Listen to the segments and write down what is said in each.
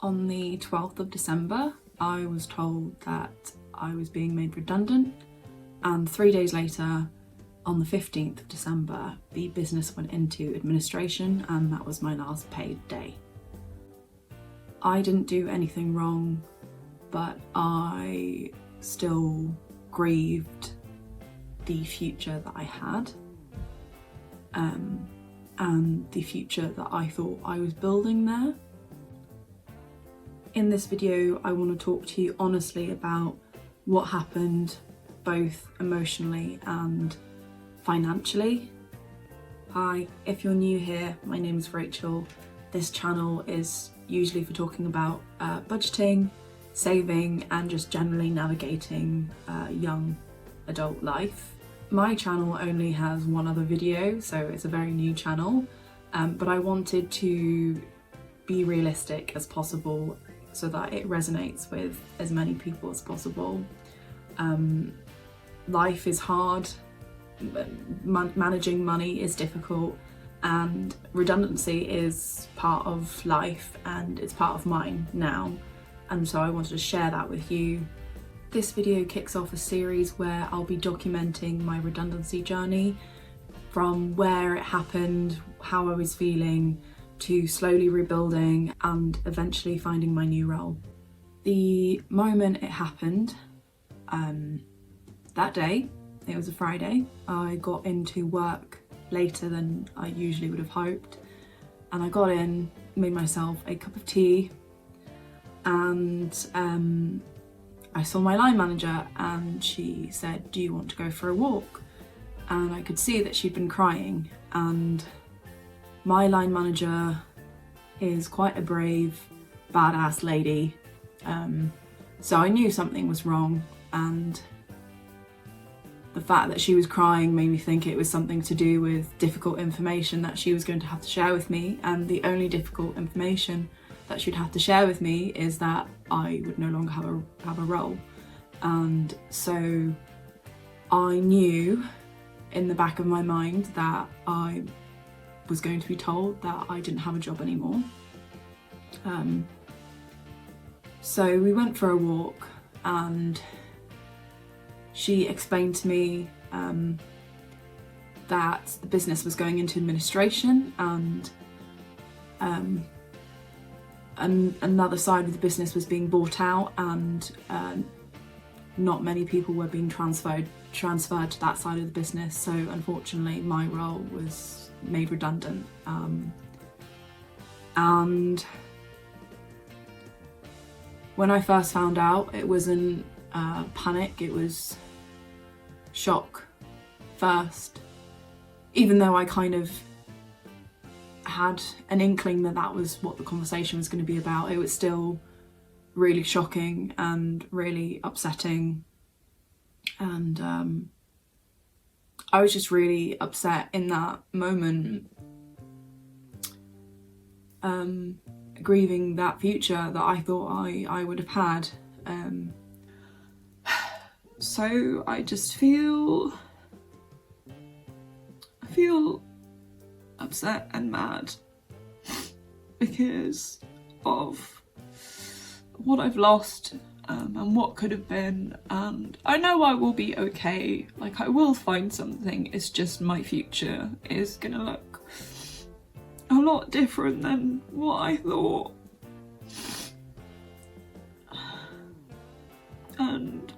On the 12th of December, I was told that I was being made redundant, and 3 days later, on the 15th of December, the business went into administration, and that was my last paid day. I didn't do anything wrong, but I still grieved the future that I had, and the future that I thought I was building there. In this video, I want to talk to you honestly about what happened, both emotionally and financially. Hi, if you're new here, my name is Rachel. This channel is usually for talking about budgeting, saving, and just generally navigating young adult life. My channel only has one other video, so it's a very new channel, but I wanted to be realistic as possible so that it resonates with as many people as possible. Life is hard, managing money is difficult, and redundancy is part of life and it's part of mine now, and so I wanted to share that with you. This video kicks off a series where I'll be documenting my redundancy journey, from where it happened, how I was feeling, to slowly rebuilding and eventually finding my new role. The moment it happened, that day, it was a Friday, I got into work later than I usually would have hoped, and I got in, made myself a cup of tea, and I saw my line manager and she said, "Do you want to go for a walk?" And I could see that she'd been crying, and my line manager is quite a brave, badass lady, so I knew something was wrong, and the fact that she was crying made me think it was something to do with difficult information that she was going to have to share with me, and the only difficult information that she'd have to share with me is that I would no longer have a role. And so I knew in the back of my mind that I was going to be told that I didn't have a job anymore. So we went for a walk, and she explained to me that the business was going into administration, and another side of the business was being bought out, and not many people were being transferred to that side of the business. So unfortunately my role was made redundant, and when I first found out, it wasn't panic, it was shock first, even though I kind of had an inkling that that was what the conversation was going to be about. It was still really shocking and really upsetting, and I was just really upset in that moment, grieving that future that I thought I would have had. So I just feel upset and mad because of what I've lost, and what could have been, and I know I will be okay, like I will find something. It's just my future is gonna look a lot different than what I thought, and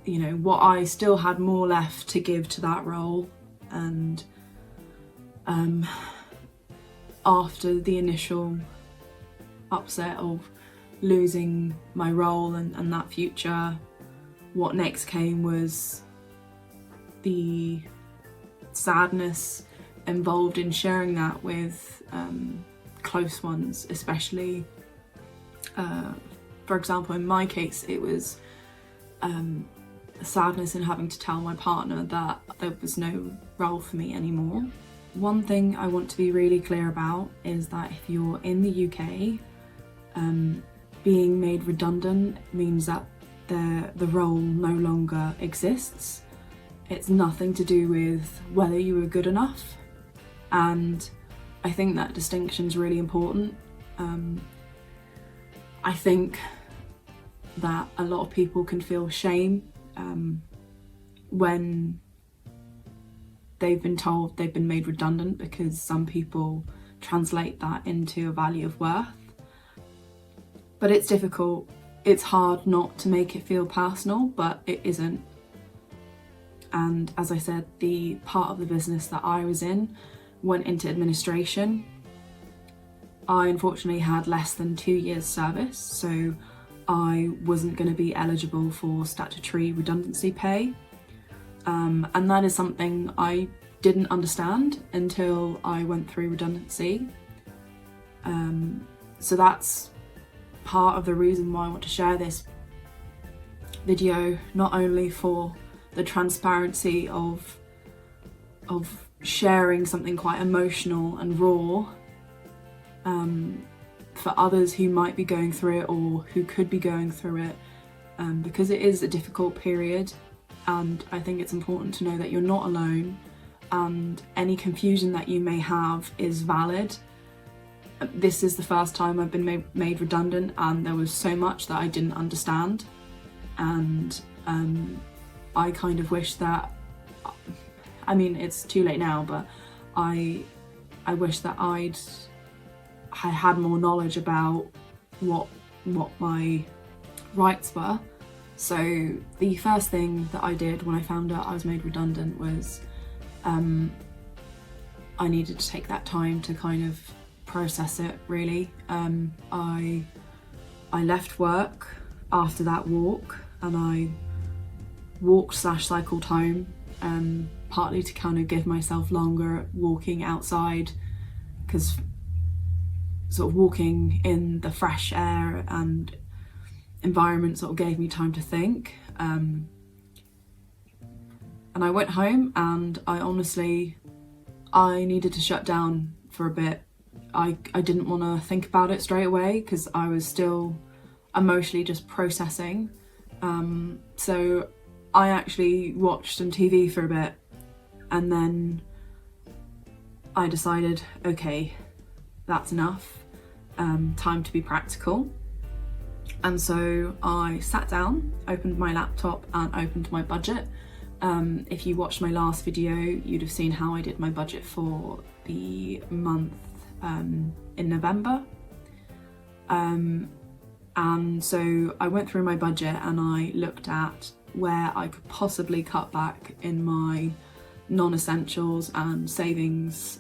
you know, what I still had more left to give to that role, and after the initial upset of losing my role and that future, what next came was the sadness involved in sharing that with close ones, especially for example in my case it was sadness in having to tell my partner that there was no role for me anymore. One thing I want to be really clear about is that if you're in the UK, being made redundant means that the role no longer exists. It's nothing to do with whether you were good enough, and I think that distinction is really important. I think that a lot of people can feel shame when they've been told they've been made redundant, because some people translate that into a value of worth. But it's difficult. It's hard not to make it feel personal, but it isn't. And as I said, the part of the business that I was in went into administration. I unfortunately had less than 2 years service, so I wasn't going to be eligible for statutory redundancy pay. And that is something I didn't understand until I went through redundancy. So that's part of the reason why I want to share this video, not only for the transparency of sharing something quite emotional and raw for others who might be going through it or who could be going through it, because it is a difficult period, and I think it's important to know that you're not alone, and any confusion that you may have is valid. This is the first time I've been made redundant, and there was so much that I didn't understand, and I kind of wish that, I mean, it's too late now, but I wish that I had more knowledge about what my rights were. So the first thing that I did when I found out I was made redundant was I needed to take that time to kind of process it, really. I left work after that walk, and I walked/cycled home, partly to kind of give myself longer walking outside, because sort of walking in the fresh air and environment sort of gave me time to think. And I went home, and I needed to shut down for a bit. I didn't want to think about it straight away, because I was still emotionally just processing. So I actually watched some TV for a bit, and then I decided, okay, that's enough, time to be practical. And so I sat down, opened my laptop and opened my budget. If you watched my last video, you'd have seen how I did my budget for the month in November. And so I went through my budget and I looked at where I could possibly cut back in my non-essentials and savings,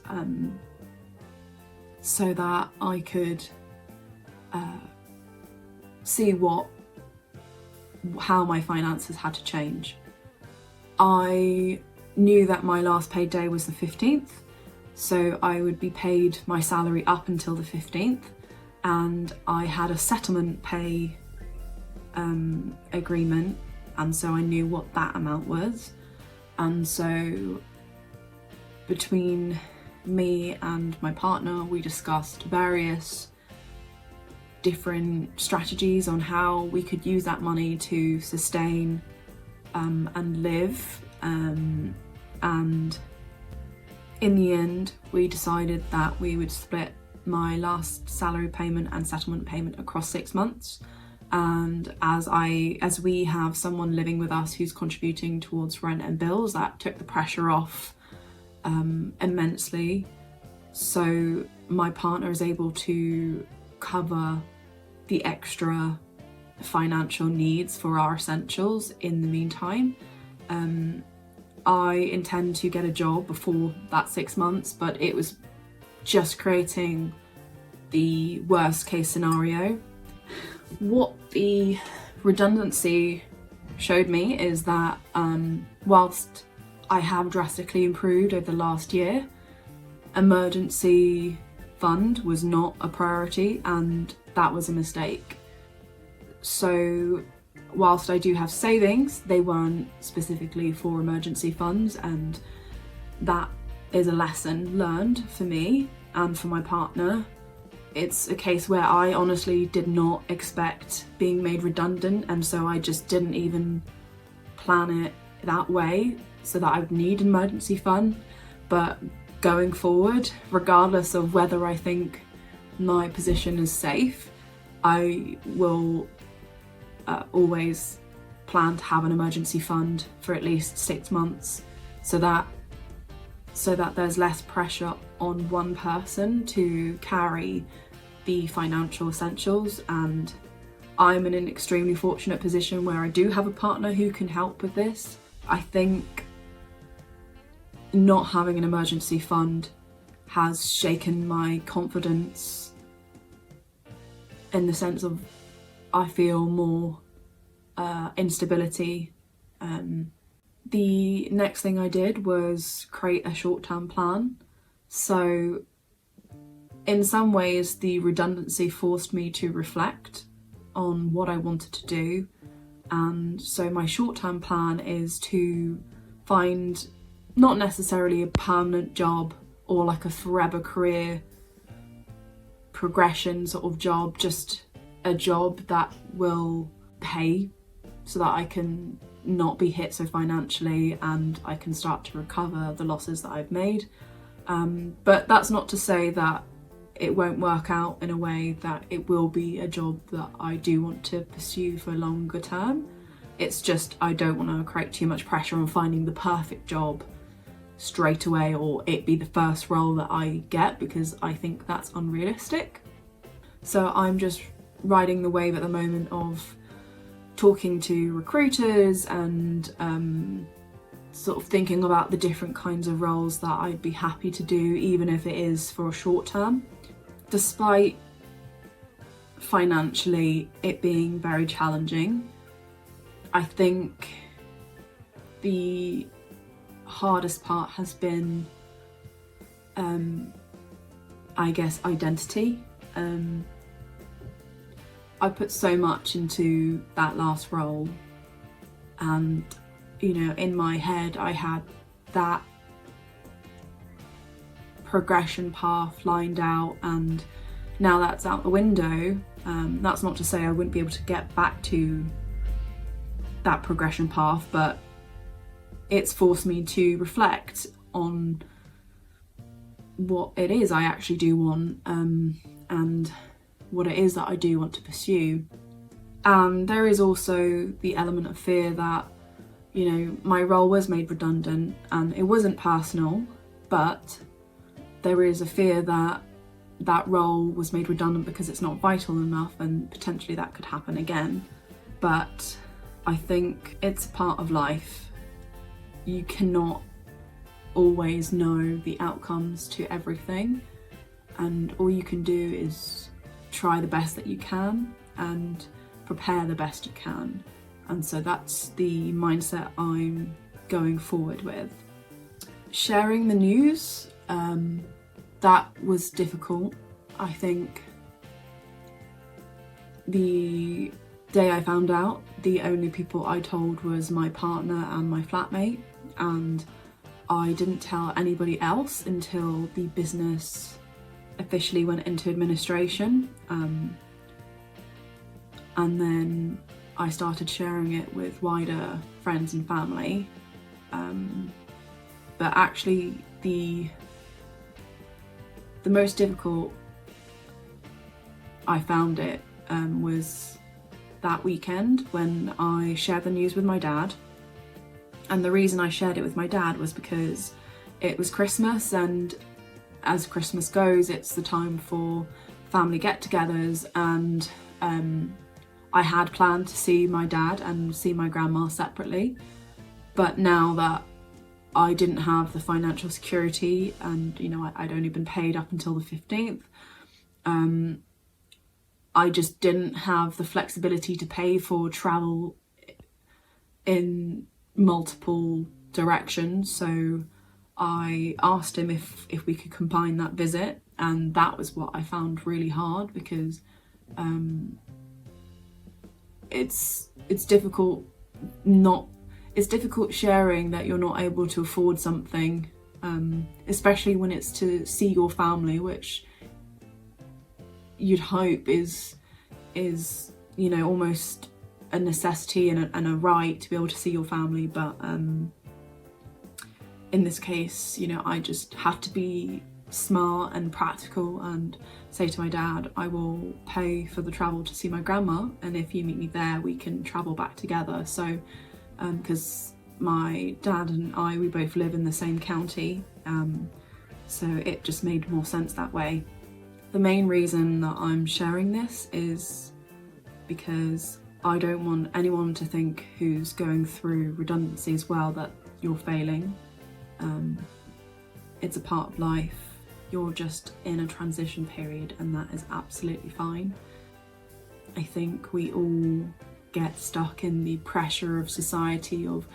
so that I could see how my finances had to change. I knew that my last paid day was the 15th, so I would be paid my salary up until the 15th, and I had a settlement pay agreement, and so I knew what that amount was. And so between me and my partner, we discussed various different strategies on how we could use that money to sustain and live, and in the end we decided that we would split my last salary payment and settlement payment across 6 months. And as we have someone living with us who's contributing towards rent and bills, that took the pressure off immensely. So my partner is able to cover the extra financial needs for our essentials in the meantime. I intend to get a job before that 6 months, but it was just creating the worst case scenario. What the redundancy showed me is that whilst I have drastically improved over the last year, emergency fund was not a priority, and that was a mistake. So whilst I do have savings, they weren't specifically for emergency funds, and that is a lesson learned for me and for my partner. It's a case where I honestly did not expect being made redundant, and so I just didn't even plan it that way, so that I would need an emergency fund. But going forward, regardless of whether I think my position is safe, I will always plan to have an emergency fund for at least 6 months, so that there's less pressure on one person to carry the financial essentials. And I'm in an extremely fortunate position where I do have a partner who can help with this. I think not having an emergency fund has shaken my confidence in the sense of I feel more instability. The next thing I did was create a short-term plan. So in some ways the redundancy forced me to reflect on what I wanted to do, and so my short-term plan is to find not necessarily a permanent job or like a forever career progression sort of job, just a job that will pay so that I can not be hit so financially and I can start to recover the losses that I've made. But that's not to say that it won't work out in a way that it will be a job that I do want to pursue for longer term. It's just I don't want to create too much pressure on finding the perfect job straight away or it be the first role that I get, because I think that's unrealistic. So I'm just riding the wave at the moment of talking to recruiters and sort of thinking about the different kinds of roles that I'd be happy to do, even if it is for a short term. Despite financially it being very challenging, I think the hardest part has been, I guess, identity. I put so much into that last role, and you know, in my head I had that progression path lined out, and now that's out the window. That's not to say I wouldn't be able to get back to that progression path, but it's forced me to reflect on what it is I actually do want, and what it is that I do want to pursue. And there is also the element of fear that, you know, my role was made redundant and it wasn't personal, but there is a fear that that role was made redundant because it's not vital enough, and potentially that could happen again. But I think it's part of life. You cannot always know the outcomes to everything, and all you can do is try the best that you can and prepare the best you can. And so that's the mindset I'm going forward with. Sharing the news, that was difficult. I think the day I found out, the only people I told was my partner and my flatmate, and I didn't tell anybody else until the business officially went into administration, and then I started sharing it with wider friends and family. But actually the most difficult I found it was that weekend when I shared the news with my dad. And the reason I shared it with my dad was because it was Christmas, and as Christmas goes, it's the time for family get-togethers, and I had planned to see my dad and see my grandma separately. But now that I didn't have the financial security, and you know, I'd only been paid up until the 15th, I just didn't have the flexibility to pay for travel in multiple directions. So I asked him if we could combine that visit, and that was what I found really hard, because it's difficult sharing that you're not able to afford something, especially when it's to see your family, which you'd hope is you know, almost a necessity and a right to be able to see your family. But in this case, you know, I just had to be smart and practical and say to my dad, I will pay for the travel to see my grandma, and if you meet me there we can travel back together. So because my dad and we both live in the same county, so it just made more sense that way. The main reason that I'm sharing this is because I don't want anyone to think who's going through redundancy as well that you're failing. It's a part of life. You're just in a transition period, and that is absolutely fine. I think we all get stuck in the pressure of society of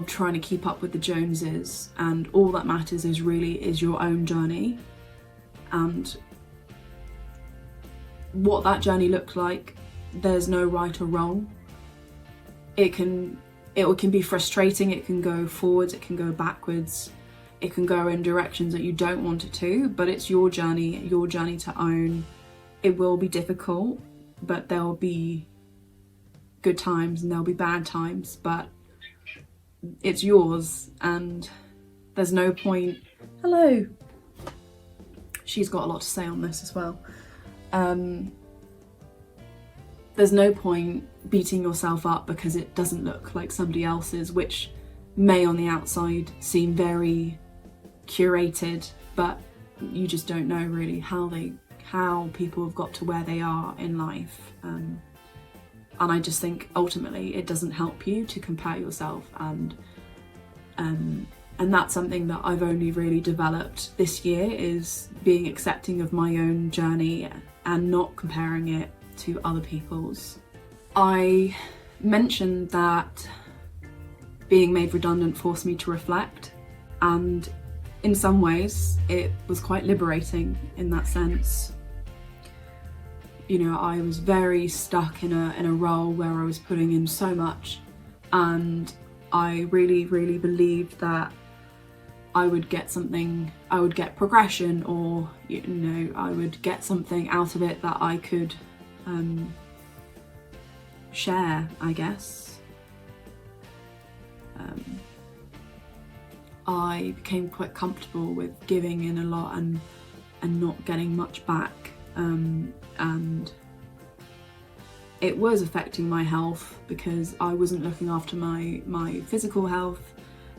trying to keep up with the Joneses, and all that matters is your own journey and what that journey looked like. There's no right or wrong. It can be frustrating, it can go forwards, it can go backwards, it can go in directions that you don't want it to, but it's your journey to own. It will be difficult, but there'll be good times and there'll be bad times, but it's yours, and there's no point. Hello. She's got a lot to say on this as well. There's no point beating yourself up because it doesn't look like somebody else's, which may on the outside seem very curated, but you just don't know really how people have got to where they are in life. And I just think ultimately it doesn't help you to compare yourself, and that's something that I've only really developed this year, is being accepting of my own journey and not comparing it to other people's. I mentioned that being made redundant forced me to reflect, and in some ways it was quite liberating in that sense. You know, I was very stuck in a role where I was putting in so much, and I really believed that I would get something, I would get progression, or you know, I would get something out of it that I could share, I guess. I became quite comfortable with giving in a lot and not getting much back, and it was affecting my health because I wasn't looking after my physical health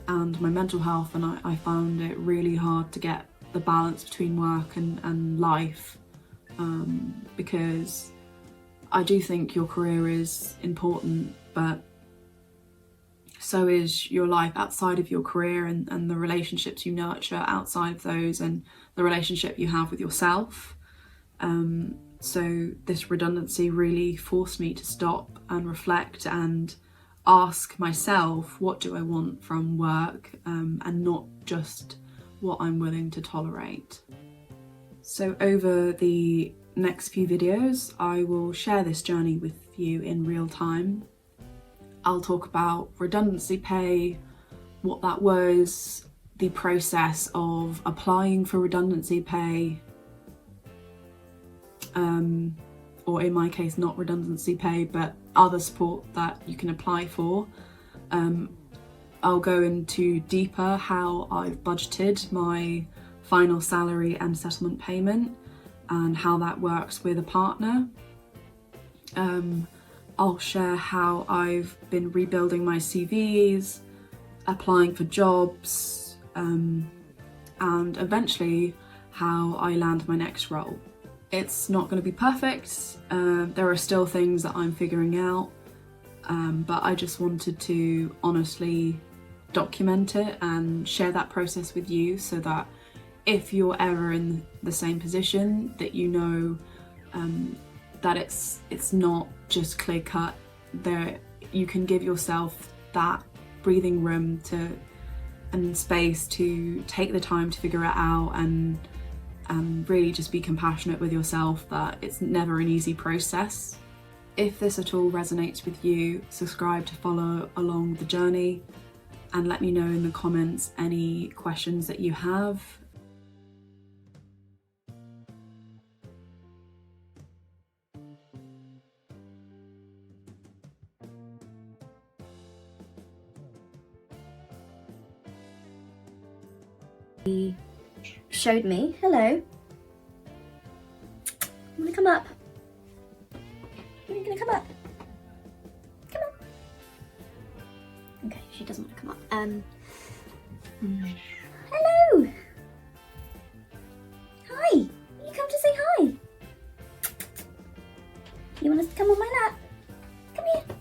and my mental health, and I found it really hard to get the balance between work and life, because I do think your career is important, but so is your life outside of your career, and the relationships you nurture outside of those, and the relationship you have with yourself. So this redundancy really forced me to stop and reflect and ask myself, what do I want from work, and not just what I'm willing to tolerate. So over the next few videos, I will share this journey with you in real time. I'll talk about redundancy pay, what that was, the process of applying for redundancy pay, or in my case, not redundancy pay, but other support that you can apply for. I'll go into deeper how I've budgeted my final salary and settlement payment and how that works with a partner. I'll share how I've been rebuilding my CVs, applying for jobs, and eventually how I land my next role. It's not going to be perfect, there are still things that I'm figuring out, but I just wanted to honestly document it and share that process with you, so that if you're ever in the same position, that you know that it's not just clear cut. There, you can give yourself that breathing room and space to take the time to figure it out, and really just be compassionate with yourself, that it's never an easy process. If this at all resonates with you, subscribe to follow along the journey, and let me know in the comments any questions that you have. showed me. Hello. You wanna come up? Are you gonna come up? Come on. Okay, she doesn't want to come up. Hello. Hi. You come to say hi. You want us to come on my lap? Come here.